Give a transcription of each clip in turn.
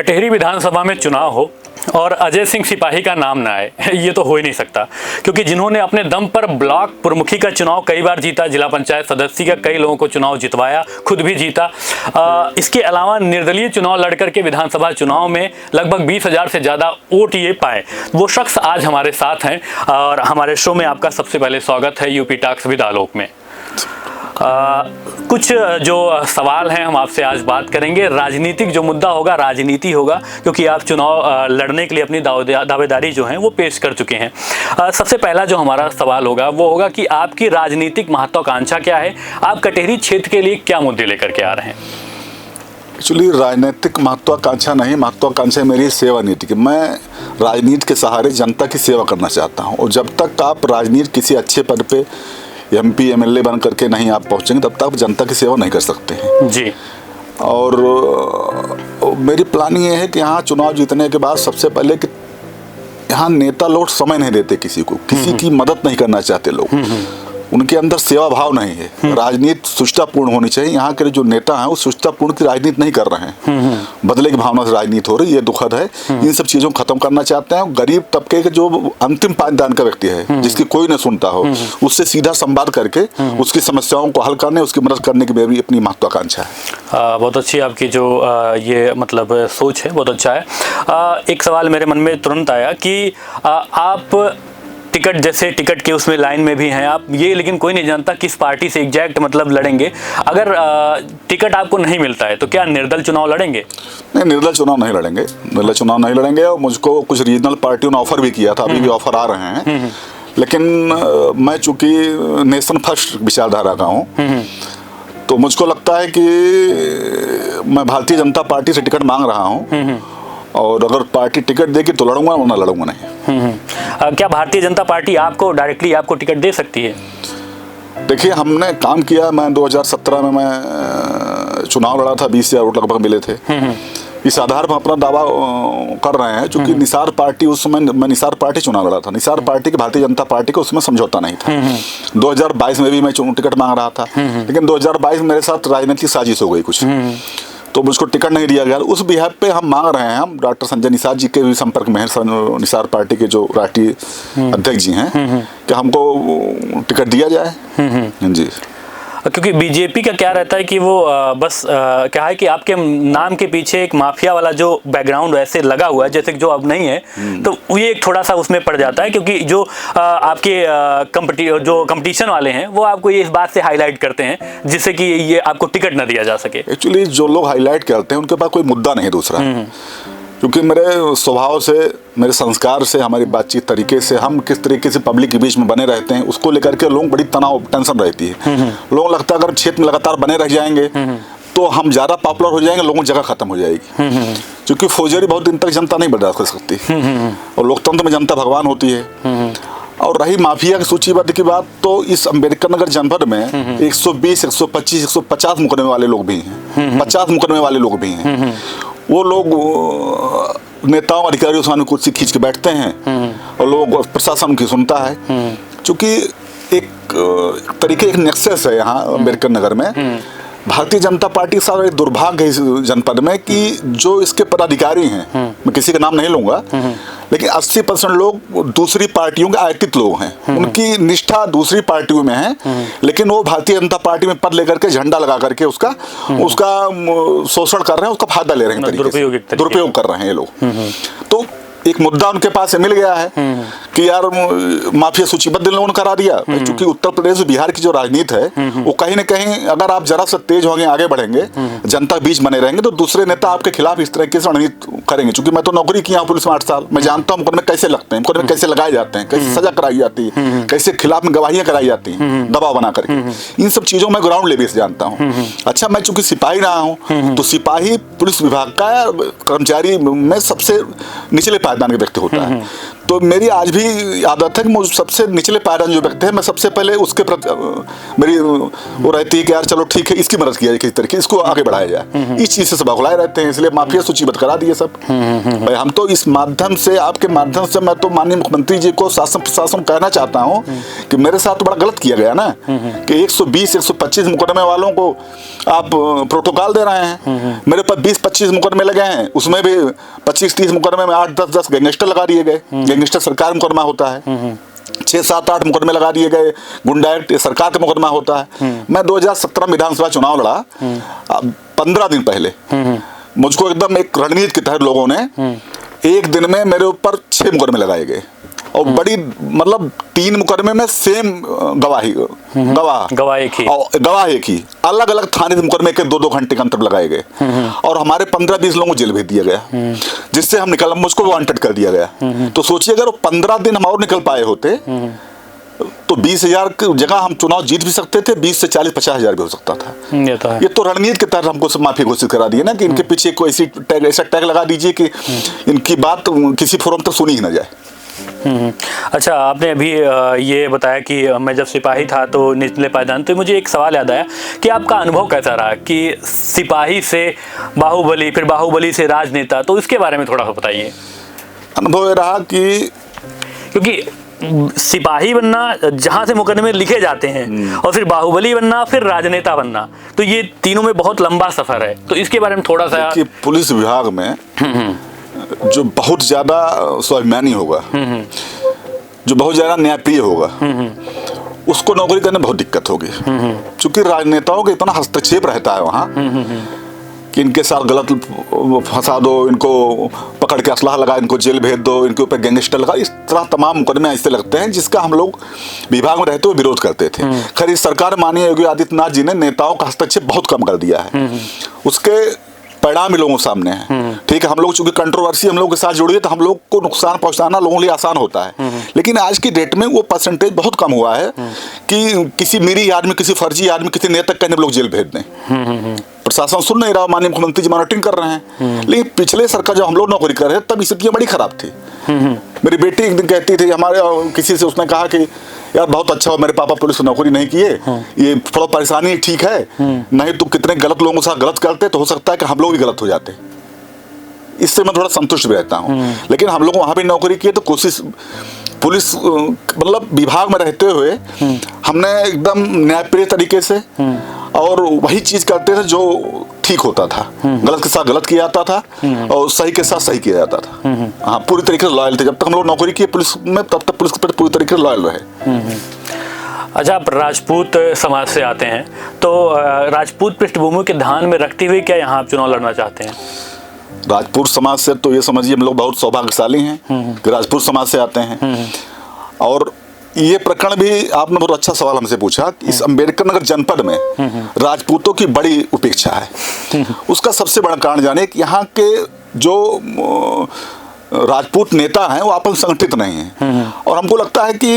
कटेहरी विधानसभा में चुनाव हो और अजय सिंह सिपाही का नाम ना आए, ये तो हो ही नहीं सकता, क्योंकि जिन्होंने अपने दम पर ब्लॉक प्रमुखी का चुनाव कई बार जीता, जिला पंचायत सदस्य का कई लोगों को चुनाव जितवाया, खुद भी जीता। इसके अलावा निर्दलीय चुनाव लड़कर के विधानसभा चुनाव में लगभग 20,000 से ज़्यादा वोट ये पाए, वो शख्स आज हमारे साथ हैं। और हमारे शो में आपका सबसे पहले स्वागत है यूपी टॉक्स विद आलोक में। कुछ जो सवाल हैं हम आपसे आज बात करेंगे। राजनीतिक जो मुद्दा होगा राजनीति होगा, क्योंकि आप चुनाव लड़ने के लिए अपनी दावेदारी जो है वो पेश कर चुके हैं। सबसे पहला जो हमारा सवाल होगा वो होगा कि आपकी राजनीतिक महत्वाकांक्षा क्या है, आप कटेहरी क्षेत्र के लिए क्या मुद्दे लेकर के आ रहे हैं? एक्चुअली राजनीतिक महत्वाकांक्षा नहीं, महत्वाकांक्षा मेरी सेवा नीति की। मैं राजनीति के सहारे जनता की सेवा करना चाहता हूँ, और जब तक आप राजनीति किसी अच्छे पद पे MP MLA बन करके नहीं आप पहुँचेंगे तब तक आप जनता की सेवा नहीं कर सकते हैं जी। और मेरी प्लानिंग ये है कि यहाँ चुनाव जीतने के बाद सबसे पहले कि यहाँ नेता लोग समय नहीं देते किसी को, किसी की मदद नहीं करना चाहते लोग, उनके अंदर सेवा भाव नहीं है। राजनीति सुष्टापूर्ण होनी चाहिए। यहाँ के जो नेता हैं वो सुष्टापूर्ण की राजनीति नहीं कर रहे हैं, बदले की भावना से राजनीति हो रही है, ये दुखद है। इन सब चीज़ों को खत्म करना चाहते हैं। गरीब तबके के जो अंतिम पायदान का व्यक्ति है, जिसकी कोई न सुनता हो, उससे सीधा संवाद करके उसकी समस्याओं को हल करने, उसकी मदद करने की मेरी अपनी महत्वाकांक्षा है। बहुत अच्छी आपकी जो ये मतलब सोच है, बहुत अच्छा है। एक सवाल मेरे मन में तुरंत आया कि आप टिकट, जैसे टिकट के उसमें लाइन में भी हैं आप, ये लेकिन कोई नहीं जानता किस पार्टी से एग्जैक्ट मतलब लड़ेंगे। अगर टिकट आपको नहीं मिलता है तो क्या निर्दल चुनाव लड़ेंगे? नहीं, निर्दल चुनाव नहीं लड़ेंगे, निर्दल चुनाव नहीं लड़ेंगे। और मुझको कुछ रीजनल पार्टियों ने ऑफर भी किया था, अभी भी ऑफर आ रहे हैं, लेकिन मैं चूंकि नेशन फर्स्ट विचारधारा का हूँ, तो मुझको लगता है कि मैं भारतीय जनता पार्टी से टिकट मांग रहा हूँ, और अगर पार्टी टिकट देगी तो लड़ूंगा, वरना लड़ूंगा नहीं। क्या भारतीय जनता पार्टी आपको डायरेक्टली आपको टिकट दे सकती है? देखिए, हमने काम किया। मैं 2017 में मैं चुनाव लड़ा था, 20,000 वोट लगभग मिले थे। इस आधार पर अपना दावा कर रहे हैं, क्योंकि निसार पार्टी, उस समय मैं निसार पार्टी चुनाव लड़ा था, निसार पार्टी की भारतीय जनता पार्टी को उसमें समझौता नहीं था। 2022 में भी मैं टिकट मांग रहा था, लेकिन 2022 मेरे साथ राजनीतिक साजिश हो गई कुछ, तो मुझको टिकट नहीं दिया गया। उस बिहार पे हम मांग रहे हैं, हम डॉक्टर संजय निषाद जी के भी संपर्क में हैं, निसार पार्टी के जो राष्ट्रीय अध्यक्ष जी हैं, कि हमको टिकट दिया जाए जी। क्योंकि बीजेपी का क्या रहता है कि वो बस क्या है कि आपके नाम के पीछे एक माफिया वाला जो बैकग्राउंड वैसे लगा हुआ है, जैसे कि जो अब नहीं है, तो ये एक थोड़ा सा उसमें पड़ जाता है, क्योंकि जो आपके जो कंपटीशन वाले हैं वो आपको ये इस बात से हाईलाइट करते हैं जिससे कि ये आपको टिकट ना दिया जा सके। एक्चुअली जो लोग हाईलाइट करते हैं उनके पास कोई मुद्दा नहीं दूसरा, क्योंकि मेरे स्वभाव से, मेरे संस्कार से, हमारी बातचीत तरीके से, हम किस तरीके से पब्लिक के बीच में बने रहते हैं, उसको लेकर के लोग बड़ी तनाव टेंशन रहती है। लोगों लगता है अगर क्षेत्र में लगातार बने रह जाएंगे तो हम ज़्यादा पॉपुलर हो जाएंगे, लोगों की जगह खत्म हो जाएगी, क्योंकि फौजदारी बहुत दिन तक जनता नहीं बर्दाश्त कर सकती, और लोकतंत्र में जनता भगवान होती है। और रही माफिया की सूचीबद्ध की बात, तो इस अम्बेडकर नगर जनपद में 120, 125, 150 मुकदमे वाले लोग भी हैं, 50 मुकदमे वाले लोग भी हैं। वो लोग नेताओं अधिकारियों से कुर्सी खींच के बैठते हैं, और लोग प्रशासन की सुनता है, क्योंकि एक तरीके एक नेक्सस है यहाँ अम्बेडकर नगर में। भारतीय जनता पार्टी के साथ एक दुर्भाग्य है इस जनपद में कि जो इसके पदाधिकारी हैं, मैं किसी का नाम नहीं लूंगा, लेकिन 80% लोग दूसरी पार्टियों के आयतित लोग हैं, उनकी निष्ठा दूसरी पार्टियों में है, लेकिन वो भारतीय जनता पार्टी में पद लेकर के, झंडा लगा करके उसका शोषण कर रहे हैं, उसका फायदा ले रहे हैं, दुरुपयोग कर रहे हैं ये लोग। तो एक मुद्दा उनके पास मिल गया है कि यार माफिया सूचीबद्ध लोगों ने करा दिया, क्योंकि उत्तर प्रदेश बिहार की जो राजनीति है वो कहीं न कहीं, अगर आप जरा सा तेज होंगे, आगे बढ़ेंगे, जनता के बीच बने रहेंगे, तो दूसरे नेता आपके खिलाफ इस तरह की रणनीति करेंगे। क्योंकि मैं तो नौकरी किया हूँ पुलिस में 8 साल, मैं जानता हूँ मुकदमे कैसे लगते हैं, मुकदमे कैसे लगाए जाते हैं, कैसे सजा कराई जाती है, कैसे खिलाफ में गवाहियां कराई जाती हैं दबाव बना करके। इन सब चीजों में ग्राउंड लेवल से जानता हूँ। अच्छा, मैं चूंकि सिपाही रहा हूँ, तो सिपाही पुलिस विभाग का कर्मचारी में सबसे निचले पायदान के व्यक्ति होता है, तो मेरी आज भी आदत है कि मुझ सबसे निचले पायदान जो व्यक्ति है, मैं सबसे पहले उसके प्रति मेरी वो रहती है कि यार चलो ठीक है, इसकी मदद किया जाए किसी तरीके, इसको आगे बढ़ाया जाए। इस चीज़ से सब अगलाए रहते हैं, इसलिए माफिया सूचीबद्ध करा दिए सब। भाई हम तो इस माध्यम से, आपके माध्यम से मैं तो माननीय मुख्यमंत्री जी को, शासन प्रशासन कहना चाहता हूँ कि मेरे साथ तो बड़ा गलत किया गया ना, कि 120 125 मुकदमे वालों को आप प्रोटोकॉल दे रहे हैं। मेरे पास 20-25 मुकदमे लगे हैं, उसमें भी 25-30 मुकदमे में 8-10 गैंगस्टर लगा दिए गए। गैंगस्टर सरकार मुकदमा होता है। 6-7-8 मुकदमे लगा दिए गए, गुंडा एक्ट सरकार का मुकदमा होता है। मैं 2017 विधानसभा चुनाव लड़ा, 15 दिन पहले मुझको एकदम एक रणनीति के तहत लोगों ने एक दिन में मेरे ऊपर 6 मुकदमे लगाए गए, और बड़ी मतलब 3 मुकदमे में सेम गवाह एक ही अलग अलग थाने से मुकदमे के 2-2 घंटे के अंतर लगाए गए, और हमारे 15-20 लोगों को जेल भेज दिया गया, जिससे हम निकल, मुझको वांटेड कर दिया गया। तो सोचिए अगर 15 दिन हम और निकल पाए होते तो 20,000 की जगह हम चुनाव जीत भी सकते थे, 20 से 40-50 हजार भी हो सकता था। ये तो रणनीति के तहत हमको सब माफी घोषित करा दिए ना, कि इनके पीछे कोई ऐसा टैग लगा दीजिए कि इनकी बात किसी फोरम तक सुनी ही ना जाए। अच्छा, आपने अभी ये बताया कि मैं जब सिपाही था तो निचले पायदान, तो मुझे एक सवाल याद आया कि आपका अनुभव कैसा रहा कि सिपाही से बाहुबली, फिर बाहुबली से राजनेता, तो इसके बारे में थोड़ा सा बताइए। अनुभव ये रहा कि क्योंकि सिपाही बनना, जहाँ से मुकदमे लिखे जाते हैं, और फिर बाहुबली बनना, फिर राजनेता बनना, तो ये तीनों में बहुत लंबा सफर है, तो इसके बारे में थोड़ा सा। कि पुलिस विभाग में जो बहुत ज्यादा स्वाभिमानी होगा, जो बहुत ज्यादा न्यायप्रिय होगा, उसको नौकरी करने में बहुत दिक्कत होगी। क्योंकि राजनेताओं का इतना हस्तक्षेप रहता है वहाँ कि इनके साथ गलत फंसा दो, इनको पकड़ के असलाह लगा, इनको जेल भेज दो, इनके ऊपर गैंगस्टर लगा, इस तरह तमाम मुकदमे ऐसे लगते हैं जिसका हम लोग विभाग में रहते हुए विरोध करते थे। खैर इस सरकार माननीय योगी आदित्यनाथ जी ने नेताओं का हस्तक्षेप बहुत कम कर दिया है, उसके परिणाम लोगों के सामने है। ठीक है, हम लोग चूंकि कंट्रोवर्सी हम लोग के साथ जुड़ी है, तो हम लोग को नुकसान पहुंचाना लोगों के लिए आसान होता है, लेकिन आज की डेट में वो परसेंटेज बहुत कम हुआ है कि किसी मेरी आदमी, किसी फर्जी आदमी, किसी नेता कहने लोग जेल भेज दें। प्रशासन सुन नहीं रहा, माननीय मुख्यमंत्री जी मॉनिटरिंग कर रहे हैं। लेकिन पिछले सरकार जब हम लोग नौकरी कर रहे थे तब स्थितियाँ बड़ी खराब थी। मेरी बेटी एक दिन कहती थी, हमारे किसी से उसने कहा कि यार बहुत अच्छा हो मेरे पापा पुलिस में नौकरी नहीं किए, ये थोड़ा परेशानी ठीक है, नहीं तो कितने गलत लोगों के साथ गलत करते तो हो सकता है कि हम लोग भी गलत हो जाते। इससे मैं थोड़ा संतुष्ट भी रहता हूँ। लेकिन हम लोग वहाँ भी नौकरी किए तो कोशिश, पुलिस मतलब विभाग में रहते हुए हमने एकदम न्यायप्रिय तरीके से और वही चीज करते थे जो ठीक होता था, गलत के साथ गलत किया जाता था और सही के साथ सही किया जाता था। हाँ, पूरी तरीके से लॉयल थे। जब तक हम लोग नौकरी किए पुलिस में, तब तक पुलिस के प्रति पूरी तरीके से लॉयल रहे। अच्छा, आप राजपूत समाज से आते हैं, तो राजपूत पृष्ठभूमि के ध्यान में रखते हुए क्या यहाँ आप चुनाव लड़ना चाहते हैं? राजपूत समाज से तो ये समझिए हम लोग बहुत सौभाग्यशाली हैं कि राजपूत समाज से आते हैं। और ये प्रकरण भी आपने बहुत अच्छा सवाल हमसे पूछा कि इस अम्बेडकर नगर जनपद में राजपूतों की बड़ी उपेक्षा है। उसका सबसे बड़ा कारण जाने कि यहाँ के जो राजपूत नेता हैं वो आपस संगठित नहीं हैं। और हमको लगता है कि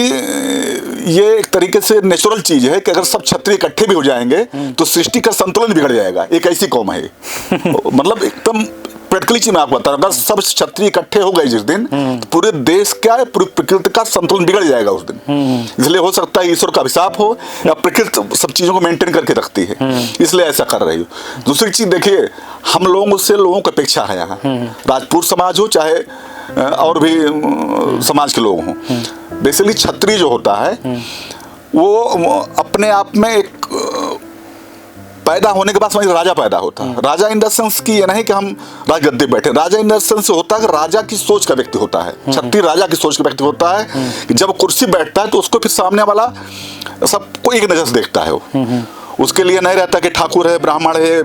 ये एक तरीके से नेचुरल चीज है कि अगर सब क्षत्रिय इकट्ठे भी हो जाएंगे तो सृष्टि का संतुलन बिगड़ जाएगा। एक ऐसी कौम है मतलब एकदम प्रैक्टिकली चीज मैं आपको बता रहा हूँ, अगर सब क्षत्रिय इकट्ठे हो गए जिस दिन तो पूरे देश का, पूरी प्रकृति का संतुलन बिगड़ जाएगा उस दिन। इसलिए हो सकता है ईश्वर का अभिशाप हो या प्रकृति सब चीजों को मेंटेन करके रखती है, इसलिए ऐसा कर रही हो। दूसरी चीज देखिए, हम लोगों से लोगों की अपेक्षा है यहाँ, राजपूत समाज हो चाहे और भी समाज के लोग हों। बेसिकली क्षत्रिय जो होता है वो अपने आप में एक पैदा होने के बाद समझ राजा पैदा होता है। राजा इन द सेंस की ये नहीं कि हम राजगद्दे बैठे, राजा इन द सेंस होता है कि राजा की सोच का व्यक्ति होता है। क्षत्रिय राजा की सोच का व्यक्ति होता है कि जब कुर्सी बैठता है तो उसको फिर सामने वाला सबको एक नजर से देखता है। वो उसके लिए नहीं रहता कि ठाकुर है, ब्राह्मण है,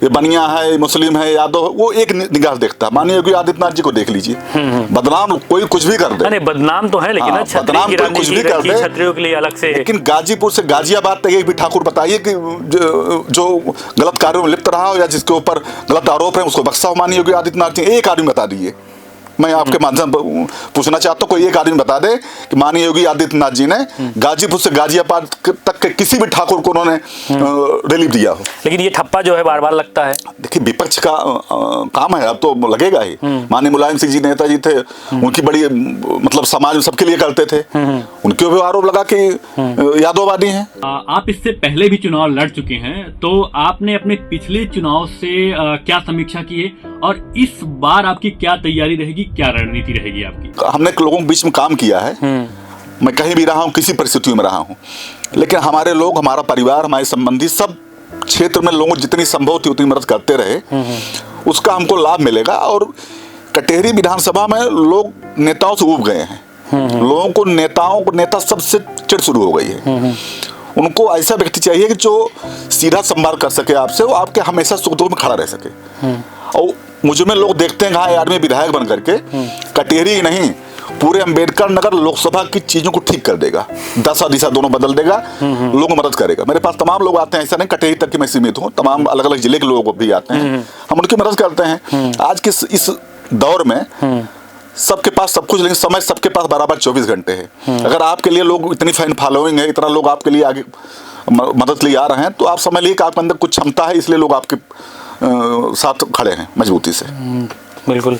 ये बनिया है, मुस्लिम है, यादव, वो एक निगाह देखता है। माननीय योगी आदित्यनाथ जी को देख लीजिए, बदनाम कोई कुछ भी कर दे, नहीं बदनाम तो है, लेकिन बदनाम कोई कुछ भी कर दे, क्षत्रियों के लिए अलग से। लेकिन गाजीपुर से गाजियाबाद तक एक भी ठाकुर बताइए कि जो गलत कार्यों में लिप्त रहा हो या जिसके ऊपर गलत आरोप है उसको बख्शा हो माननीय योगी आदित्यनाथ जी, एक आदमी बता दीजिए। मैं आपके माध्यम पर पूछना चाहता हूँ, कोई एक आदमी बता दे कि माननीय योगी आदित्यनाथ जी ने गाजीपुर से गाजियाबाद तक के किसी भी ठाकुर को उन्होंने रिलीफ दिया हो। लेकिन ये ठप्पा जो है बार बार लगता है। देखिए विपक्ष का काम है, अब तो लगेगा ही। माननीय मुलायम सिंह जी नेताजी थे, उनकी बड़ी मतलब समाज सबके लिए करते थे, उनके ऊपर आरोप लगा कि यादववादी हैं। आप इससे पहले भी चुनाव लड़ चुके हैं, तो आपने अपने पिछले चुनाव से क्या समीक्षा की है और इस बार आपकी क्या तैयारी रहेगी, क्या रणनीति रहेगी आपकी? हमने लोगों के बीच में काम किया है, मैं कहीं भी रहा हूँ, किसी परिस्थितियों में रहा हूँ, लेकिन हमारे लोग, हमारा परिवार, हमारे संबंधी सब क्षेत्र में लोगों जितनी संभव थी उतनी मदद करते रहे, उसका हमको लाभ मिलेगा। और कटेहरी विधानसभा में लोग नेताओं से ऊब गए हैं, लोगों को नेता सबसे चिढ़ शुरू हो गई है। उनको ऐसा व्यक्ति चाहिए कि जो सीधा संवाद कर सके आपसे, वो आपके हमेशा सुख दुख में खड़ा रह सके। और मुझ में लोग देखते हैं हाँ आदमी विधायक बन करके कटेहरी ही नहीं पूरे अंबेडकर नगर लोकसभा की चीजों को ठीक कर देगा, दशा दिशा दोनों बदल देगा, लोगों को मदद करेगा। मेरे पास तमाम लोग आते हैं, ऐसा नहीं कटेहरी तक कि मैं सीमित हूँ, तमाम अलग अलग जिले के लोग भी आते हैं, हम उनकी मदद करते हैं। आज के इस दौर में सबके पास सब कुछ, लेकिन समय सबके पास बराबर 24 घंटे है। अगर आपके लिए लोग इतनी फैन फॉलोइंग है, इतना लोग आपके लिए आगे मदद लिए आ रहे हैं, तो आप समझ लीजिए कि आपके अंदर कुछ क्षमता है, इसलिए लोग आपके साथ खड़े हैं मजबूती से। बिल्कुल।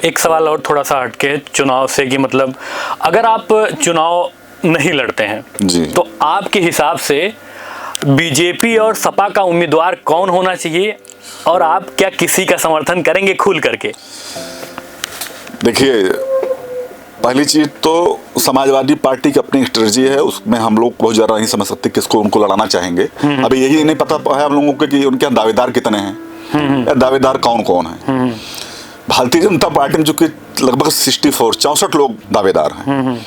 एक सवाल और थोड़ा सा हटके चुनाव से कि मतलब अगर आप चुनाव नहीं लड़ते हैं जी, तो आपके हिसाब से बीजेपी और सपा का उम्मीदवार कौन होना चाहिए और आप क्या किसी का समर्थन करेंगे खुल करके? देखिए, पहली चीज तो समाजवादी पार्टी की अपनी स्ट्रेटजी है, उसमें हम लोग बहुत ज़्यादा नहीं समझ सकते किसको उनको लड़ाना चाहेंगे। अभी यही नहीं पता है हम लोगों को कि उनके यहाँ दावेदार कितने हैं, या दावेदार कौन कौन है। भारतीय जनता पार्टी में जो कि लगभग 64 लोग दावेदार हैं।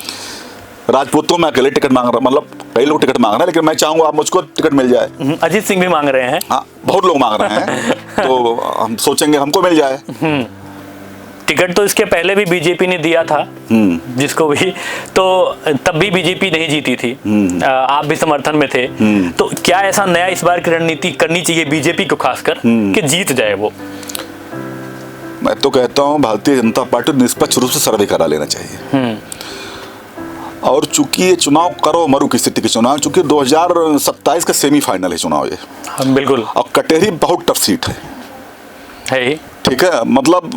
राजपूतों में अकेले टिकट मांग रहा, मतलब कई लोग टिकट मांग रहे हैं, लेकिन मैं चाहूंगा आप मुझको टिकट मिल जाए। अजीत सिंह भी मांग रहे हैं। हाँ, बहुत लोग मांग रहे हैं, तो हम सोचेंगे हमको मिल जाए। टिकट तो इसके पहले भी बीजेपी ने दिया था जिसको भी, तो तब भी बीजेपी नहीं जीती थी, आप भी समर्थन में थे। तो क्या ऐसा नया इस बार की रणनीति करनी चाहिए बीजेपी को खासकर कि जीत जाए वो? मैं तो कहता हूँ भारतीय जनता पार्टी निष्पक्ष रूप से सर्वे करा लेना चाहिए। और चूंकि ये चुनाव करो मरो की स्थिति के चुनाव, चूंकि 2027 का सेमीफाइनल है चुनाव ये। बिल्कुल। और कटेहरी बहुत टफ सीट है। ठीक है, मतलब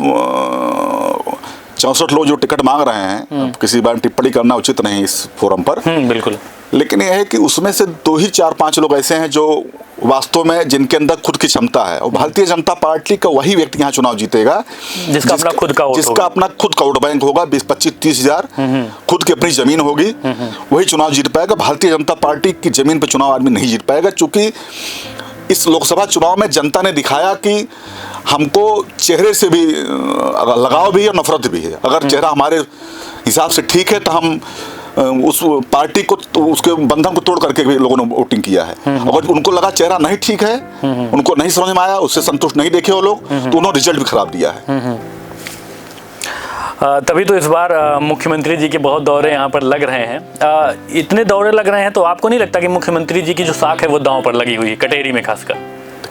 64 लोग जो टिकट मांग रहे हैं, किसी बार टिप्पणी करना उचित नहीं इस फोरम पर। बिल्कुल। लेकिन यह है कि उसमें से 2 ही 4-5 लोग ऐसे हैं जो वास्तव में जिनके अंदर खुद की क्षमता है, और भारतीय जनता पार्टी का वही व्यक्ति यहाँ चुनाव जीतेगा जिसका अपना खुद का वोट बैंक होगा, 20-25-30 हजार खुद की अपनी जमीन होगी, वही चुनाव जीत पाएगा। भारतीय जनता पार्टी की जमीन पर चुनाव आदमी नहीं जीत पाएगा, क्योंकि इस लोकसभा चुनाव में जनता ने दिखाया कि हमको चेहरे से भी लगाव भी है और नफरत भी है। अगर चेहरा हमारे हिसाब से ठीक है तो हम उस पार्टी को, तो उसके बंधन को तोड़ करके भी लोगों ने वोटिंग किया है। अगर उनको लगा चेहरा नहीं ठीक है, उनको नहीं समझ में आया, उससे संतुष्ट नहीं देखे वो लोग, तो उन्होंने रिजल्ट भी खराब दिया है। तभी तो इस बार मुख्यमंत्री जी के बहुत दौरे यहाँ पर लग रहे हैं। इतने दौरे लग रहे हैं तो आपको नहीं लगता कि मुख्यमंत्री जी की जो साख है वो दांव पर लगी हुई है कटेहरी में खासकर?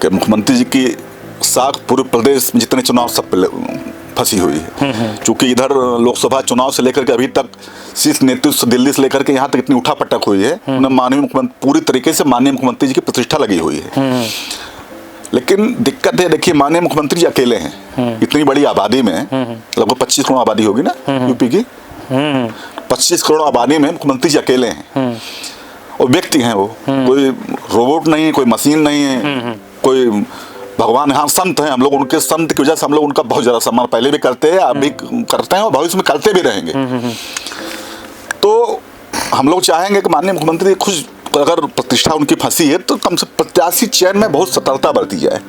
मुख्यमंत्री जी की साख पूरे प्रदेश में जितने चुनाव सब फंसी हुई है, क्योंकि इधर लोकसभा चुनाव से लेकर के अभी तक शीर्ष नेतृत्व दिल्ली से लेकर के यहाँ तक इतनी उठापटक हुई है, उन्हें माननीय मुख्यमंत्री पूरी तरीके से माननीय मुख्यमंत्री जी की प्रतिष्ठा लगी हुई है। लेकिन दिक्कत है, देखिए माननीय मुख्यमंत्री जी अकेले हैं इतनी बड़ी आबादी में, लगभग 25 करोड़ आबादी होगी ना यूपी की, 25 करोड़ आबादी में मुख्यमंत्री जी अकेले हैं, और व्यक्ति हैं वो, कोई रोबोट नहीं है, कोई मशीन नहीं है, कोई भगवान। हाँ, संत हैं हम लोग, उनके संत की वजह से हम लोग उनका बहुत ज़्यादा सम्मान पहले भी करते हैं, अब भी करते हैं और भविष्य में करते भी रहेंगे। तो हम लोग चाहेंगे कि माननीय मुख्यमंत्री खुद, अगर प्रतिष्ठा उनकी फंसी है तो कम से प्रत्याशी चयन में बहुत सतर्कता बरती जाए,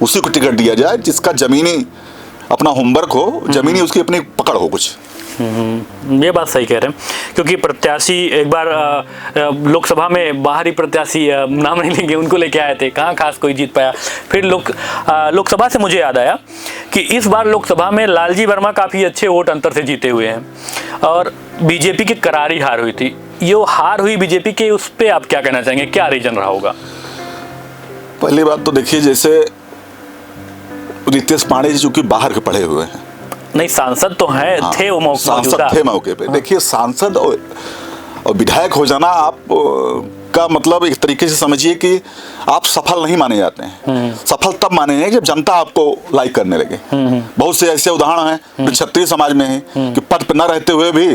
उसी को टिकट दिया जाए जिसका जमीनी अपना होमवर्क हो, जमीनी उसकी अपनी पकड़ हो कुछ। ये बात सही कह रहे हैं, क्योंकि प्रत्याशी एक बार लोकसभा में बाहरी प्रत्याशी नाम नहीं लेंगे उनको लेके आए थे, कहाँ खास कोई जीत पाया। फिर लोकसभा से मुझे याद आया कि इस बार लोकसभा में लालजी वर्मा काफ़ी अच्छे वोट अंतर से जीते हुए हैं, और बीजेपी की करारी हार हुई थी। ये हार हुई बीजेपी के, उस पर आप क्या कहना चाहेंगे, क्या रीजन रहा होगा? पहली बात तो देखिए, जैसे रितेश पांडे जी जो कि बाहर के पढ़े हुए हैं, नहीं सांसद तो हैं, हाँ, थे वो सांसद थे मौके पे। देखिए सांसद और विधायक हो जाना आप का मतलब एक तरीके से समझिए कि आप सफल नहीं माने जाते हैं। सफल तब माने हैं जब जनता आपको लाइक करने लगे। बहुत से ऐसे उदाहरण हैं जो क्षत्रिय समाज में हैं कि पद पर न रहते हुए भी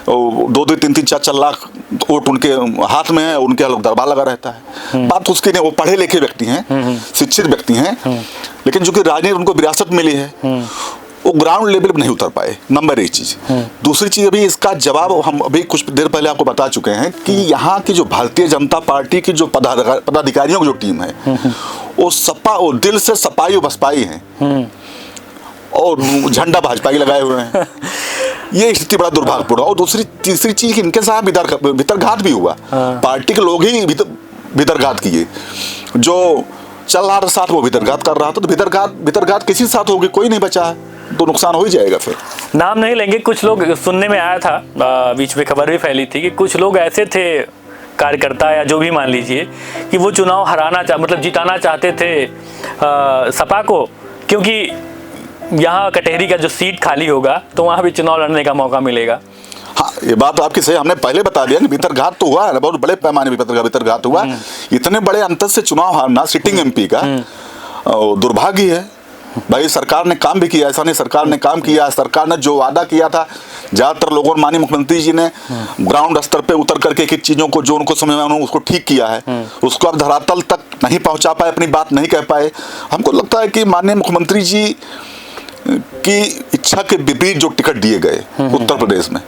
2-2, 3-3, 4-4 लाख वोट उनके हाथ में है, उनके लोग दरबार लगा रहता है। बात उसकी नहीं, वो पढ़े लिखे व्यक्ति हैं, शिक्षित व्यक्ति हैं, लेकिन जो कि राजनीति उनको विरासत मिली है, वो ग्राउंड लेवल पर नहीं उतर पाए। नंबर एक चीज। दूसरी चीज, अभी इसका जवाब हम अभी कुछ देर पहले आपको बता चुके हैं कि यहाँ की जो भारतीय जनता पार्टी की जो पदाधिकारियों की जो टीम है, वो दिल से सपाई और बसपाई है और झंडा भाजपा की लगाए हुए हैं। ये स्थिति बड़ा दुर्भाग्यपूर्ण। और तीसरी चीज, इनके साथ भीतरघात भी हुआ। पार्टी के लोग ही भीतरघात किए। जो चल रहा था साथ, वो भीतरघात कर रहा था। तो भीतरघात किसी साथ होगी, कोई नहीं बचा है, तो नुकसान हो ही जाएगा। फिर नाम नहीं लेंगे, कुछ लोग सुनने में आया था, बीच में खबर भी फैली थी कि कुछ लोग ऐसे थे कार्यकर्ता या जो भी मान लीजिए कि वो चुनाव मतलब जिताना चाहते थे सपा को, क्योंकि यहाँ कटहरी का जो सीट खाली होगा तो वहाँ भी चुनाव लड़ने का मौका मिलेगा। हाँ, ये बात आपकी सही, हमने पहले बता दिया कि भीतरघात तो हुआ है, बहुत बड़े पैमाने पर भीतरघात हुआ। इतने बड़े अंतर से चुनाव हारना सिटिंग एमपी का दुर्भाग्य है। भाई सरकार ने काम भी किया, ऐसा नहीं सरकार ने काम किया। सरकार ने जो वादा किया था, ज्यादातर लोगों ने, माननीय मुख्यमंत्री जी ने ग्राउंड स्तर पे उतर करके एक चीजों को जो उनको समझ में उन्होंने उसको ठीक किया है। उसको अब धरातल तक नहीं पहुंचा पाए, अपनी बात नहीं कह पाए। हमको लगता है कि माननीय मुख्यमंत्री जी की इच्छा के विपरीत जो टिकट दिए गए उत्तर प्रदेश में,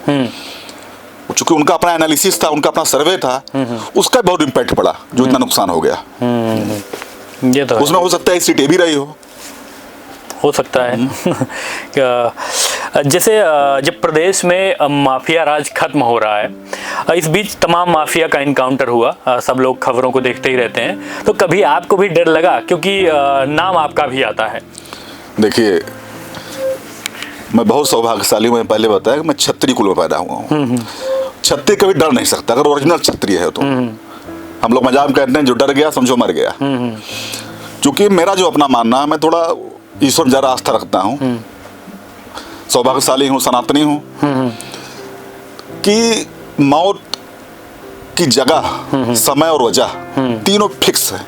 चूंकि उनका अपना एनालिसिस था, उनका अपना सर्वे था, उसका बहुत इम्पैक्ट पड़ा, जो इतना नुकसान हो गया। ये तो उसमें हो सकता है सीटें भी रही हो सकता है। जैसे जब प्रदेश में माफिया राज खत्म हो रहा है, इस बीच तमाम माफिया का इनकाउंटर हुआ, सब लोग खबरों को देखते ही रहते हैं, तो कभी आपको भी डर लगा, क्योंकि नाम आपका भी आता है? देखिए, मैं बहुत सौभाग्यशाली हूँ। मैं पहले बताया कि मैं क्षत्रिय कुल में पैदा हुआ हूँ। क्षत्रिय कभी डर नहीं सकता अगर ओरिजिनल क्षत्रिय है तो। हम लोग मजाक कहते हैं जो डर गया समझो मर गया। क्योंकि मेरा जो अपना मानना है, मैं थोड़ा ईश्वर जरा आस्था रखता हूँ, सौभाग्यशाली हूँ, सनातनी हूँ, कि मौत की जगह, समय और वजह तीनों फिक्स है,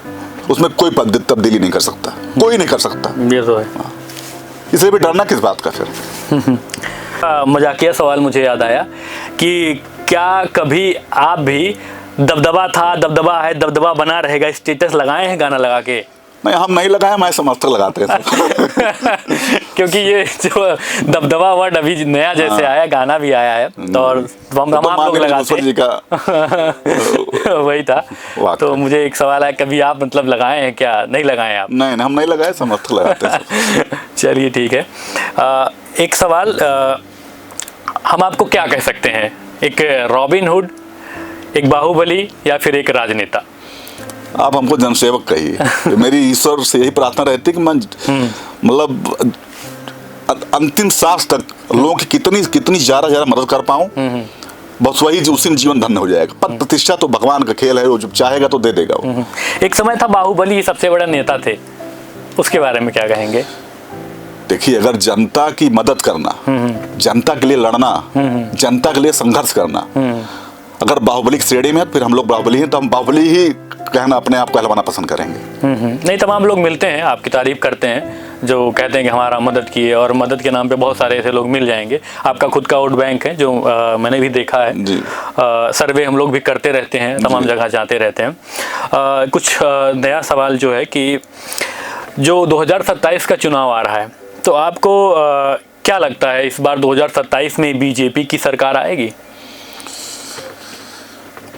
उसमें कोई तब्दीली नहीं कर सकता, कोई नहीं कर सकता। ये तो है। इसलिए भी डरना किस बात का फिर। मजाकिया सवाल मुझे याद आया कि क्या कभी आप भी दबदबा था, दबदबा है, दबदबा बना रहेगा स्टेटस लगाए हैं गाना लगा के? नहीं, हम नहीं लगाए, हमारे समर्थक लगाते हैं। क्योंकि ये जो दबदबा वर्ड अभी नया जैसे आया, गाना भी आया है, तो और हम आप लोग लगाते जी का वही था। तो मुझे एक सवाल है, कभी आप मतलब लगाए हैं क्या? नहीं लगाए आप? नहीं, हम नहीं लगाए, समर्थक लगाते हैं। चलिए ठीक है। एक सवाल, हम आपको क्या कह सकते हैं, एक रॉबिन हुड, एक बाहुबली, या फिर एक राजनेता? आप हमको जनसेवक कहिए। मेरी ईश्वर से यही प्रार्थना रहती है कि मैं मतलब अंतिम सांस तक लोगों की कितनी ज्यादा मदद कर पाऊं, बस वही उसी में जीवन धन्य हो जाएगा। पद प्रतिष्ठा तो भगवान का खेल है, वो जब चाहेगा तो दे देगा वो। एक समय था बाहुबली सबसे बड़ा नेता थे, उसके बारे में क्या कहेंगे? देखिए, अगर जनता की मदद करना, जनता के लिए लड़ना, जनता के लिए संघर्ष करना अगर बाहुबली की श्रेणी में, फिर हम लोग बाहुबली हैं, तो हम बाहुबली ही कहना, अपने आप को कहलवाना पसंद करेंगे। नहीं, तमाम लोग मिलते हैं, आपकी तारीफ करते हैं, जो कहते हैं कि हमारा मदद किए, और मदद के नाम पे बहुत सारे ऐसे लोग मिल जाएंगे। आपका खुद का वोट बैंक है, जो मैंने भी देखा है, सर्वे हम लोग भी करते रहते हैं, तमाम जगह जाते रहते हैं। कुछ नया सवाल जो है कि जो 2027 का चुनाव आ रहा है, तो आपको क्या लगता है इस बार 2027 में बीजेपी की सरकार आएगी?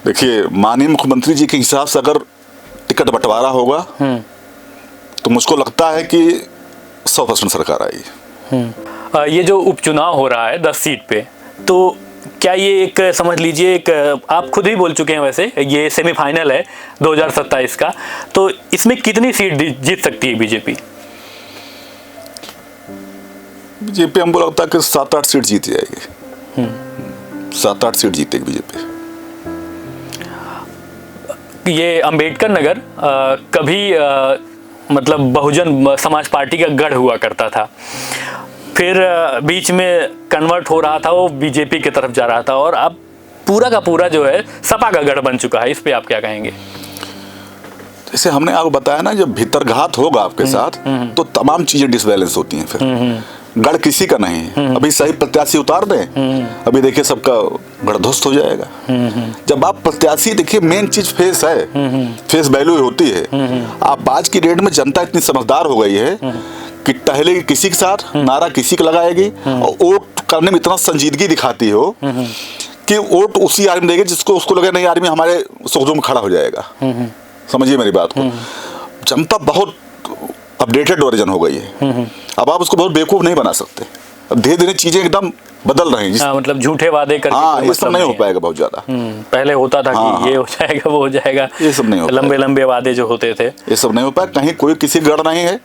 देखिए, माननीय मुख्यमंत्री जी के हिसाब से अगर टिकट बंटवारा होगा तो मुझको लगता है कि 100% सरकार आएगी। ये जो उपचुनाव हो रहा है 10 सीट पे, तो क्या ये एक समझ लीजिए, एक आप खुद ही बोल चुके हैं, वैसे ये सेमीफाइनल है 2027 का, तो इसमें कितनी सीट जीत सकती है बीजेपी? बीजेपी हमको लगता है कि 7-8 सीट जीत जाएगी। 7-8 सीट जीतेगी बीजेपी। ये अंबेडकर नगर कभी मतलब बहुजन समाज पार्टी का गढ़ हुआ करता था, फिर बीच में कन्वर्ट हो रहा था, वो बीजेपी की तरफ जा रहा था, और अब पूरा का पूरा जो है सपा का गढ़ बन चुका है। इस पे आप क्या कहेंगे? जैसे हमने आपको बताया ना, जब भीतरघात होगा आपके साथ तो तमाम चीजें डिसबैलेंस होती हैं। फिर गढ़ किसी का नहीं है। अभी सही प्रत्याशी उतार दें, अभी देखिए सबका गढ़ ध्वस्त हो जाएगा। जब आप प्रत्याशी, देखिए मेन चीज फेस है, फेस वैल्यू होती है। आप आज की डेट में जनता इतनी समझदार हो गई है कि टहलेगी किसी के साथ, नारा किसी का लगाएगी, और वोट करने में इतना संजीदगी दिखाती हो कि वोट उसी आदमी देगी जिसको उसको लगे नहीं आदमी हमारे सुख-दुख में खड़ा हो जाएगा। समझिए मेरी बात को। जनता बहुत अपडेटेड वर्जन हो गई है। अब आप उसको बहुत बेवकूफ नहीं बना सकते। अब धीरे धीरे चीजें एकदम बदल रही हैं। मतलब झूठे वादे करके ये सब नहीं हो पाएगा बहुत ज्यादा। पहले होता था कि ये हो जाएगा, वो हो जाएगा, ये सब नहीं हो लंबे लंबे वादे जो होते थे, ये सब नहीं हो पाएगा। कहीं कोई किसी गढ़ नहीं है,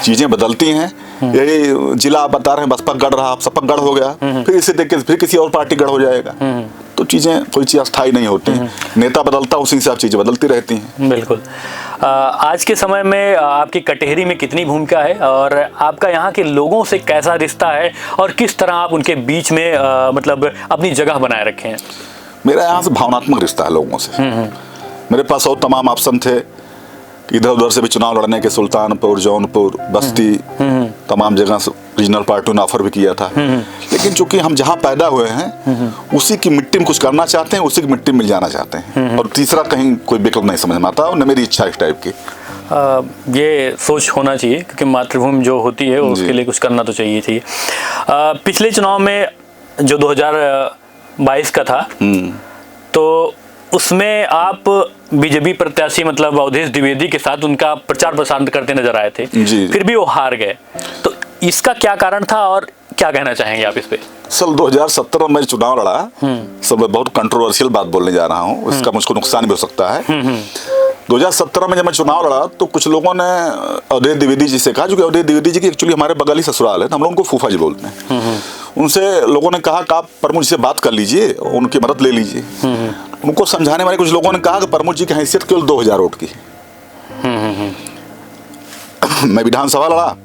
चीजें बदलती हैं। यही जिला आप बता रहे हैं, बसपा गढ़ रहा, सपा गढ़ हो गया, फिर इसी देख के फिर किसी और पार्टी गढ़ हो जाएगा। तो चीजें, कोई चीज अस्थायी नहीं होती। नेता बदलता उसी हिसाब चीजें बदलती रहती हैं। बिल्कुल। आज के समय में आपकी कटहरी में कितनी भूमिका है, और आपका यहाँ के लोगों से कैसा रिश्ता है, और किस तरह आप उनके बीच में मतलब अपनी जगह बनाए रखे हैं? मेरा यहाँ से भावनात्मक रिश्ता है लोगों से। मेरे पास और तमाम ऑप्शन थे, इधर उधर से भी चुनाव लड़ने के, सुल्तानपुर, जौनपुर, बस्ती, तमाम जगह से रीजनल पार्टियों ने ऑफर भी किया था। लेकिन चूंकि हम जहाँ पैदा हुए हैं उसी की मिट्टी में कुछ करना चाहते हैं, उसी की मिट्टी में मिल जाना चाहते हैं, और तीसरा कहीं कोई विकल्प नहीं समझ में आता, और न मेरी इच्छा इस टाइप की। ये सोच होना चाहिए, क्योंकि मातृभूमि जो होती है उसके लिए कुछ करना तो चाहिए थी। पिछले चुनाव में जो 2022 का था, तो उसमें आप बीजेपी प्रत्याशी मतलब अवधेश द्विवेदी के साथ उनका प्रचार प्रसार करते नजर आए थे, फिर भी वो हार गए। तो इसका क्या कारण था, और क्या कहना चाहेंगे आप इस पे? साल 2017 में मैं चुनाव लड़ा, सब बहुत कंट्रोवर्शियल बात बोलने जा रहा हूँ, इसका मुझको नुकसान भी हो सकता है। 2017 में जब मैं चुनाव लड़ा तो कुछ लोगों ने अवधेश द्विवेदी जी से कहा, जो कि अवधेश द्विवेदी जी की एक्चुअली हमारे बगल ही ससुराल है, हम लोग उनको फूफा जी बोलते हैं। उनसे लोगों ने कहा कि आप प्रमुख जी से बात कर लीजिए, उनकी मदद ले लीजिए। उनको समझाने वाले कुछ लोगों ने कहा कि प्रमुख जी की हैसियत केवल 2000 वोट की। मैं विधानसभा लड़ा,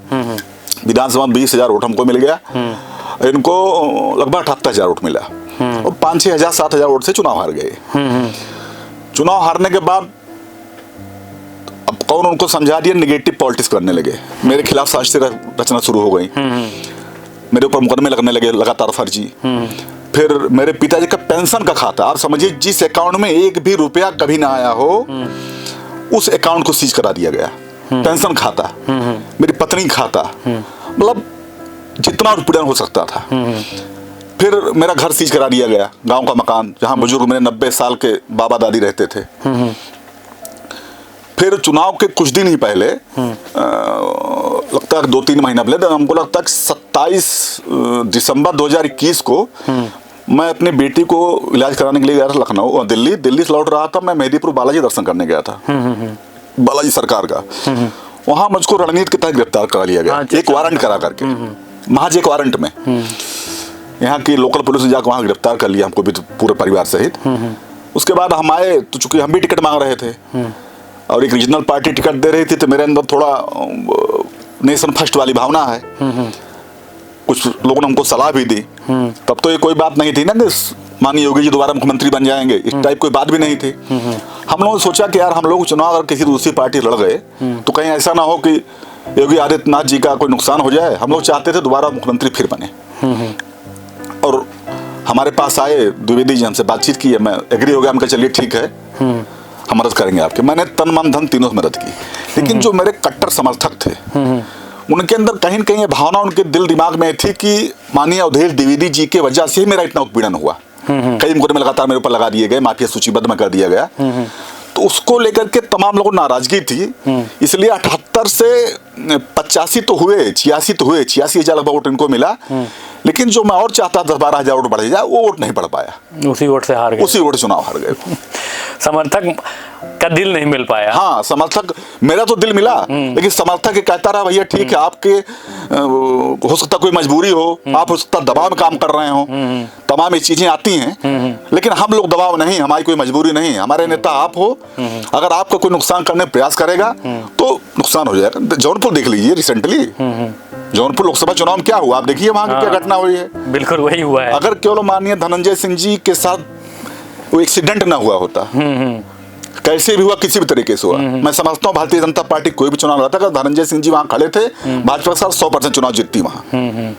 विधानसभा में 20,000 वोट हमको मिल गया, इनको लगभग 78,000 वोट मिला, और 5-6 हजार 7,000 वोट से चुनाव हार गए। चुनाव हारने के बाद अब कौन उनको समझा दिया, निगेटिव पॉलिटिक्स करने लगे, मेरे खिलाफ साजिशें रचना शुरू हो गई, मेरे ऊपर मुकदमे लगने लगे लगातार फर्जी। फिर मेरे पिताजी का पेंशन का खाता, आप समझिए जिस अकाउंट में एक भी रुपया कभी ना आया हो, उस अकाउंट को सीज करा दिया गया। पेंशन खाता, मेरी पत्नी खाता, मतलब जितना उत्पीड़न हो सकता था। फिर मेरा घर सीज करा दिया गया, गांव का मकान जहां बुजुर्ग मेरे 90 साल के बाबा दादी रहते थे। फिर चुनाव के कुछ दिन ही पहले, लगता है 2-3 महीना पहले, हमको लगता है 27 दिसंबर 2021 को मैं अपनी बेटी को इलाज कराने के लिए गया था लखनऊ और दिल्ली से लौट रहा था। मैं मेहदीपुर बालाजी दर्शन करने गया था, बालाजी सरकार का। वहां मुझको रणनीति के तहत गिरफ्तार करा लिया गया, एक वारंट करा करके, महज एक वारंट में। यहाँ की लोकल पुलिस ने जाकर वहां गिरफ्तार कर लिया हमको भी, पूरे परिवार सहित। उसके बाद हम आए तो चूंकि हम भी टिकट मांग रहे थे और एक रीजनल पार्टी टिकट दे रही थी, तो मेरे अंदर थोड़ा नेशन फर्स्ट वाली भावना है। कुछ लोगों ने हमको सलाह भी दी, तब तो ये कोई बात नहीं थी ना कि माननीय योगी जी दोबारा मुख्यमंत्री बन जाएंगे, इस टाइप कोई बात भी नहीं थी। हम लोगों ने सोचा कि यार हम लोग चुनाव अगर किसी दूसरी पार्टी लड़ गए तो कहीं ऐसा ना हो कि योगी आदित्यनाथ जी का कोई नुकसान हो जाए। हम लोग चाहते थे दोबारा मुख्यमंत्री फिर बने, और हमारे पास आए द्विवेदी जी, हमसे बातचीत की, मैं एग्री हो गया, हम कहा चलिए ठीक है, हम मदद करेंगे आपके। मैंने तन मन धन तीनों से मदद की। लेकिन जो मेरे कट्टर समर्थक थे उनके अंदर कहीं न कहीं ये भावना उनके दिल दिमाग में थी कि माननीय अवधेश द्विवेदी जी के वजह से ही मेरा इतना उत्पीड़न हुआ। कई मुकदमे लगातार मेरे ऊपर लगा दिए गए, माफिया सूचीबद्ध में कर दिया गया, तो उसको लेकर के तमाम लोगों को नाराजगी थी। इसलिए 78 से 85 तो हुए, 86 तो हुए, 86,000 लगभग वोट इनको मिला। लेकिन जो मैं और चाहता 10-12 हजार वोट बढ़ जाए, वो वोट नहीं बढ़ पाया, उसी वोट से हार गए, उसी वोट चुनाव हार गए। समर्थक का दिल नहीं मिल पाया। हाँ, समर्थक, मेरा तो दिल मिला, लेकिन समर्थक ये कहता रहा भैया ठीक है, आपके हो सकता कोई मजबूरी हो, आप हो सकता दबाव में काम कर रहे हो, तमाम ये चीजें आती हैं, लेकिन हम लोग दबाव नहीं, हमारी कोई मजबूरी नहीं, हमारे नेता आप हो, अगर आपका कोई नुकसान करने का प्रयास करेगा तो नुकसान हो जाएगा। जौनपुर देख लीजिए रिसेंटली, जौनपुर लोकसभा चुनाव में क्या हुआ, आप देखिए वहां की क्या घटना हुई है। बिल्कुल वही हुआ है। अगर केवल माननीय धनंजय सिंह जी के साथ वो एक्सीडेंट ना हुआ होता, कैसे भी हुआ, किसी भी तरीके से हुआ, मैं समझता हूँ भारतीय जनता पार्टी कोई भी चुनाव लड़ता, अगर धनंजय सिंह जी वहां खड़े थे, भाजपा के साथ 100% चुनाव जीतती वहां।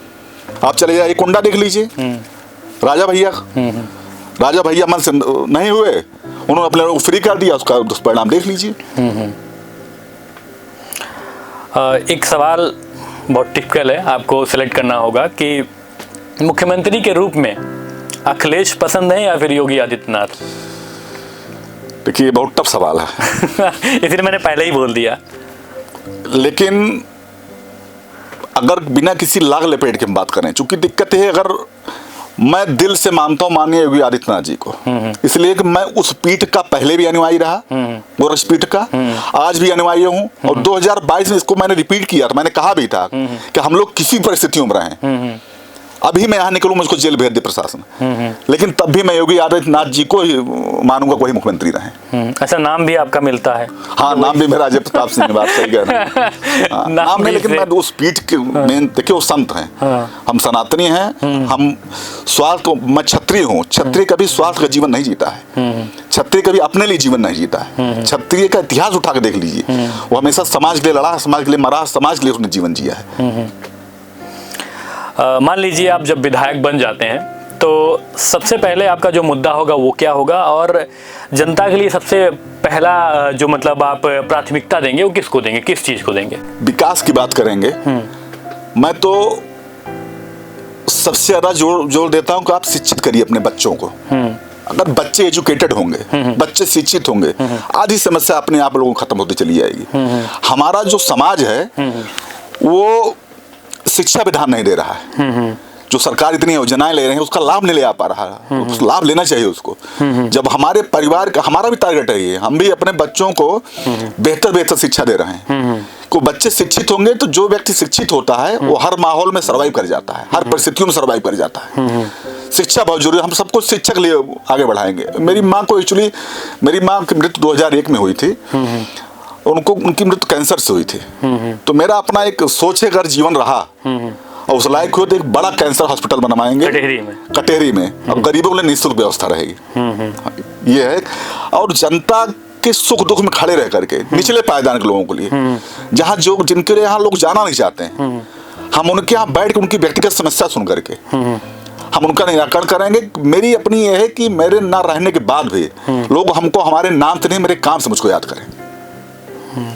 आप चले जाइए कुंडा देख लीजिए, राजा भैया मन से नहीं हुए, उन्होंने अपने लोग फ्री कर दिया, उसका दुष्परिणाम देख लीजिए। एक सवाल बहुत टिपिकल है, आपको सिलेक्ट करना होगा कि मुख्यमंत्री के रूप में अखिलेश पसंद है या फिर योगी आदित्यनाथ? देखिए बहुत टफ सवाल है इसलिए मैंने पहले ही बोल दिया। लेकिन अगर बिना किसी लाग लपेट के हम बात करें, चूंकि दिक्कत है, अगर मैं दिल से मानता हूं माननीय योगी आदित्यनाथ जी को, इसलिए कि मैं उस पीठ का पहले भी अनुयायी रहा, गोरक्ष पीठ का, आज भी अनुयायी हूं, और 2022 में इसको मैंने रिपीट किया, मैंने कहा भी था कि हम लोग किसी परिस्थितियों में रहें, अभी मैं यहाँ निकलूं मुझको जेल भेज दे प्रशासन, लेकिन तब भी मैं योगी आदित्यनाथ जी को ही मानूंगा वही मुख्यमंत्री रहे। अच्छा, नाम भी आपका मिलता है? हाँ, नाम भी मेरा अजय प्रताप सिंह, बात सही कह रहे हैं। नाम नहीं, लेकिन मैं उस पीठ के मेन, देखिए वो संत हैं, हम सनातनी हैं, हम स्वार्थ, मैं क्षत्रिय हूँ, क्षत्रिय कभी स्वार्थ का जीवन नहीं जीता है, क्षत्रिय कभी अपने लिए जीवन नहीं जीता है। क्षत्रिय का इतिहास उठा के देख लीजिए, वो हमेशा समाज के लिए लड़ा, समाज के लिए मरा, समाज के लिए उसने जीवन जिया है। मान लीजिए आप जब विधायक बन जाते हैं तो सबसे पहले आपका जो मुद्दा होगा वो क्या होगा, और जनता के लिए सबसे पहला जो मतलब आप प्राथमिकता देंगे वो किसको देंगे, किस चीज को देंगे? विकास की बात करेंगे, मैं तो सबसे ज्यादा जोर देता हूं कि आप शिक्षित करिए अपने बच्चों को। अगर बच्चे एजुकेटेड होंगे, बच्चे शिक्षित होंगे, आधी समस्या अपने आप लोगों को खत्म होती चली जाएगी। हमारा जो समाज है वो शिक्षा विधान नहीं दे रहा है, जो सरकार इतनी योजनाएं ले रहे हैं उसका लाभ नहीं ले आ पा रहा है, उस लाभ लेना चाहिए उसको। जब हमारे परिवार का, हमारा भी टारगेट है ये, हम भी अपने बच्चों को बेहतर शिक्षा दे रहे हैं, को बच्चे शिक्षित होंगे तो जो व्यक्ति शिक्षित होता है वो हर माहौल में सर्वाइव कर जाता है, हर परिस्थितियों में सर्वाइव कर जाता है। शिक्षा बहुत जरूरी है, हम सबको शिक्षा के लिए आगे बढ़ाएंगे। मेरी माँ को एक्चुअली, मेरी माँ की मृत्यु 2001 में हुई थी, उनकी मृत्यु कैंसर से हुई थी, तो मेरा अपना एक सोच है, अगर जीवन रहा और उस लायक हो तो एक बड़ा कैंसर हॉस्पिटल बनवाएंगे कटेहरी में, और गरीबों के लिए निःशुल्क व्यवस्था रहेगी। ये है, और जनता के सुख दुख में खड़े रह करके, निचले पायदान के लोगों के लिए, जहाँ जो जिनके लिए यहाँ लोग जाना नहीं चाहते हैं, हम उनके यहाँ बैठ के उनकी व्यक्तिगत समस्या सुन करके हम उनका निराकरण करेंगे। मेरी अपनी ये है कि मेरे ना रहने के बाद भी लोग हमको हमारे नाम से नहीं, मेरे काम से मुझको याद करें।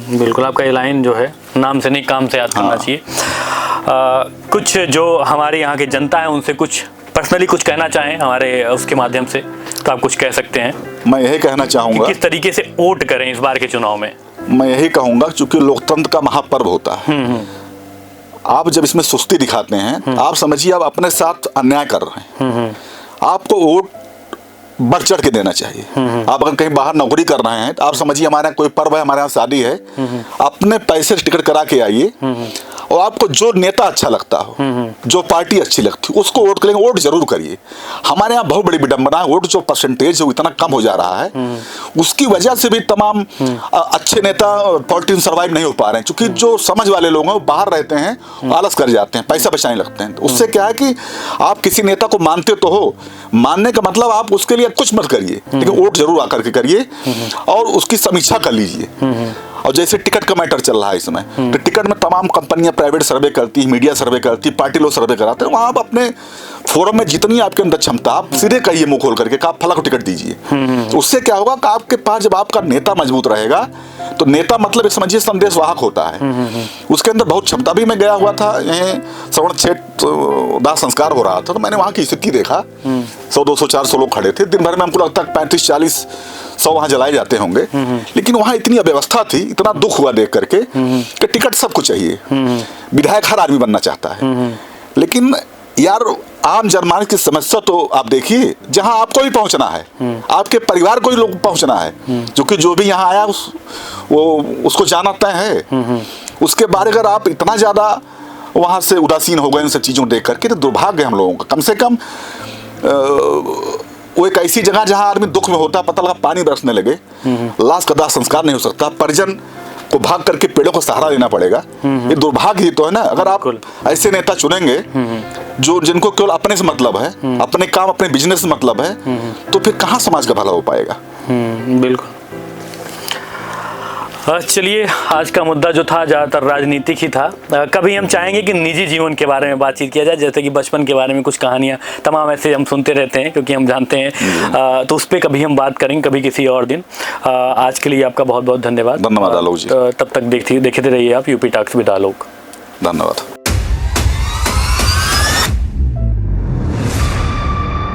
बिल्कुल, आपका ये लाइन जो है, नाम से नहीं काम से याद करना चाहिए। कुछ जो हमारे यहाँ की जनता है उनसे कुछ पर्सनली कुछ कहना चाहें हमारे उसके माध्यम से, तो आप कुछ कह सकते हैं। मैं यही कहना चाहूँगा किस तरीके से वोट करें इस बार के चुनाव में। मैं यही कहूँगा, चूंकि लोकतंत्र का महापर्व होता है, आप जब इसमें सुस्ती दिखाते हैं, आप समझिए आप अपने साथ अन्याय कर रहे हैं। आपको वोट बढ़ चढ़ के देना चाहिए। आप अगर कहीं बाहर नौकरी कर रहे हैं तो आप समझिए हमारे यहाँ कोई पर्व है, हमारे यहाँ शादी है, अपने पैसे से टिकट करा के आइए, और आपको जो नेता अच्छा लगता हो, जो पार्टी अच्छी लगती हो, उसको वोट करेंगे, वोट जरूर करिए। हमारे यहाँ बहुत बड़ी विडंबना है, वोट जो परसेंटेज है वो इतना कम हो जा रहा है, उसकी वजह से भी तमाम अच्छे नेता पॉलिटिशियन सर्वाइव नहीं हो पा रहे हैं, क्योंकि जो समझ वाले लोग हैं वो बाहर रहते हैं, आलस कर जाते हैं, पैसा बचाने लगते हैं। उससे क्या है कि आप किसी नेता को मानते तो हो, मानने का मतलब आप उसके लिए कुछ मत करिए, लेकिन वोट जरूर आकर के करिए और उसकी समीक्षा कर लीजिए। और जैसे टिकट का मैटर चल रहा है इसमें, तो टिकट में तमाम कंपनियां प्राइवेट सर्वे करती, मीडिया सर्वे करती, पार्टी लोग सर्वे कराते हैं, वहां आप अपने फोरम में जितनी आपके अंदर क्षमता, आप सीधे कहिए मुंह खोल करके आप फला को टिकट दीजिए। उससे क्या होगा कि आपके पास जब आपका नेता मजबूत रहेगा, तो नेता मतलब समझिए संदेश वाहक होता है, उसके अंदर बहुत क्षमता। भी मैं गया हुआ था, यहीं श्रवण क्षेत्र दाह संस्कार हो रहा था, तो मैंने वहाँ की स्थिति देखा, 100, 200, 400 लोग खड़े थे, दिन भर में हमको लगता है 35, 40, 100 वहाँ जलाए जाते होंगे, लेकिन वहाँ इतनी अव्यवस्था थी, इतना दुख हुआ देख करके कि टिकट सबको चाहिए। विधायक हर आदमी बनना चाहता है, लेकिन यार आम जनमानस की समस्या तो आप देखिए, जहां आपको भी पहुंचना है, आपके परिवार को भी लोग पहुंचना है, क्योंकि जो भी यहाँ आया उसको जानता है। उसके बारे अगर आप इतना ज्यादा वहां से उदासीन हो गए इन सब चीजों को देख करके, तो दुर्भाग्य हम लोगों का। कम से कम वो एक ऐसी जगह जहां आदमी दुख में होता, पता लगा पानी बरसने लगे, लाश का दाह संस्कार नहीं हो सकता, परिजन को भाग करके पेड़ों को सहारा लेना पड़ेगा। ये दुर्भाग्य ही तो है ना। अगर आप ऐसे नेता चुनेंगे जो जिनको केवल अपने से मतलब है, अपने काम अपने बिजनेस से मतलब है, तो फिर कहाँ समाज का भला हो पाएगा। बिल्कुल। चलिए, आज का मुद्दा जो था ज़्यादातर राजनीतिक ही था। कभी हम चाहेंगे कि निजी जीवन के बारे में बातचीत किया जाए, जैसे कि बचपन के बारे में कुछ कहानियाँ तमाम ऐसे हम सुनते रहते हैं, क्योंकि हम जानते हैं। तो उस पर कभी हम बात करेंगे, कभी किसी और दिन। आज के लिए आपका बहुत बहुत धन्यवाद। धन्यवाद आलोक जी। तब तक देखते रहिए आप यूपी टॉक्स विद आलोक। धन्यवाद।